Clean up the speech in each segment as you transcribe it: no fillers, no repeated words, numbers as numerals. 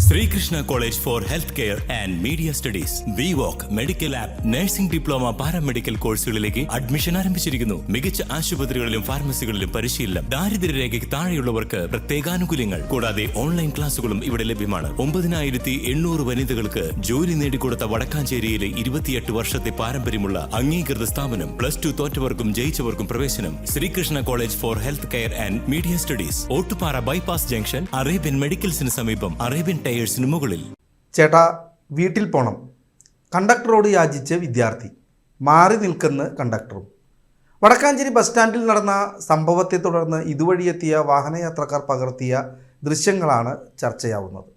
Srikrishna College for Healthcare and Media Studies. VWalk Medical Lab Nursing Diploma Paramedical കോഴ്സുകളിലേക്ക് admission ആരംഭിച്ചിരിക്കുന്നു. മികച്ച ആശുപത്രികളിലും ഫാർമസികളിലും പരിശീലനം. ദാരിദ്ര്യരേഖയ്ക്ക് താഴെയുള്ളവർക്ക് പ്രത്യേകാനുകൂല്യങ്ങൾ. കൂടാതെ ഓൺലൈൻ ക്ലാസുകളും ഇവിടെ ലഭ്യമാണ്. 9800 വനിതകൾക്ക് ജോലി നേടിക്കൊടുത്ത വടക്കാഞ്ചേരിയിലെ 28 വർഷത്തെ പാരമ്പര്യമുള്ള അംഗീകൃത സ്ഥാപനം. +2 തോറ്റവർക്കും ജയിച്ചവർക്കും പ്രവേശനം. Sreekrishna college for health care and media studies, Ottupara bypass junction, Arabian മെഡിക്കൽസിന് സമീപം, അറേബ്യൻ ടയേഴ്സിന് മുകളിൽ. ചേട്ടാ, വീട്ടിൽ പോണം. കണ്ടക്ടറോട് യാചിച്ച് വിദ്യാർത്ഥി. മാറി നിൽക്കുന്ന കണ്ടക്ടറും. വടക്കാഞ്ചേരി ബസ് സ്റ്റാൻഡിൽ നടന്ന സംഭവത്തെ തുടർന്ന് ഇതുവഴിയെത്തിയ വാഹനയാത്രക്കാർ പകർത്തിയ ദൃശ്യങ്ങളാണ് ചർച്ചയാവുന്നത്.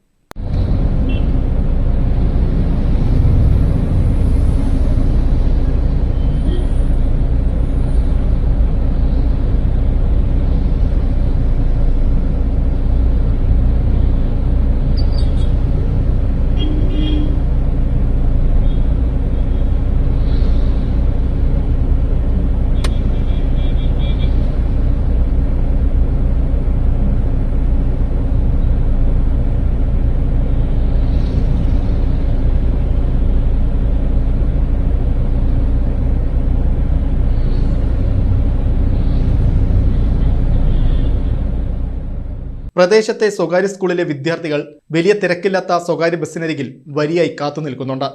പ്രദേശത്തെ സ്വകാര്യ സ്കൂളിലെ വിദ്യാർത്ഥികൾ വലിയ തിരക്കില്ലാത്ത സ്വകാര്യ ബസ്സിനരികിൽ വരിയായി കാത്തു നിൽക്കുന്നുണ്ട്.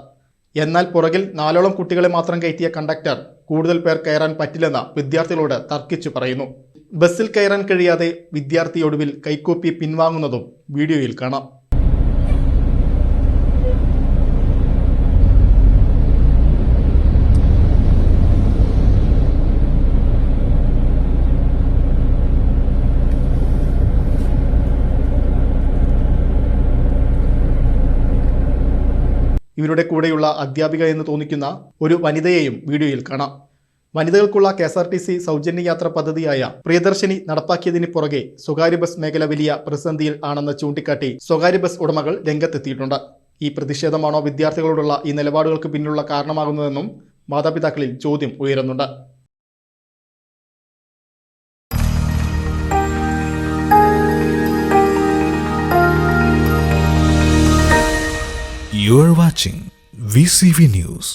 എന്നാൽ പുറകിൽ 4ഓളം കുട്ടികളെ മാത്രം കയറ്റിയ കണ്ടക്ടർ കൂടുതൽ പേർ കയറാൻ പറ്റില്ലെന്ന് വിദ്യാർത്ഥികളോട് തർക്കിച്ചു പറയുന്നു. ബസ്സിൽ കയറാൻ കഴിയാതെ വിദ്യാർത്ഥി ഒടുവിൽ കൈക്കൂപ്പി പിൻവാങ്ങുന്നതും വീഡിയോയിൽ കാണാം. ഇവരുടെ കൂടെയുള്ള അധ്യാപിക എന്ന് തോന്നിക്കുന്ന ഒരു വനിതയെയും വീഡിയോയിൽ കാണാം. വനിതകൾക്കുള്ള KSRTC സൗജന്യ യാത്ര പദ്ധതിയായ പ്രിയദർശിനി നടപ്പാക്കിയതിന് പുറകെ സ്വകാര്യ ബസ് മേഖല വലിയ പ്രതിസന്ധിയിൽ ആണെന്ന് ചൂണ്ടിക്കാട്ടി സ്വകാര്യ ബസ് ഉടമകൾ രംഗത്തെത്തിയിട്ടുണ്ട്. ഈ പ്രതിഷേധമാണോ വിദ്യാർത്ഥികളോടുള്ള ഈ നിലപാടുകൾക്ക് പിന്നിലുള്ള കാരണമാകുന്നതെന്നും മാതാപിതാക്കളിൽ ചോദ്യം ഉയരുന്നുണ്ട്. You are watching VCV News.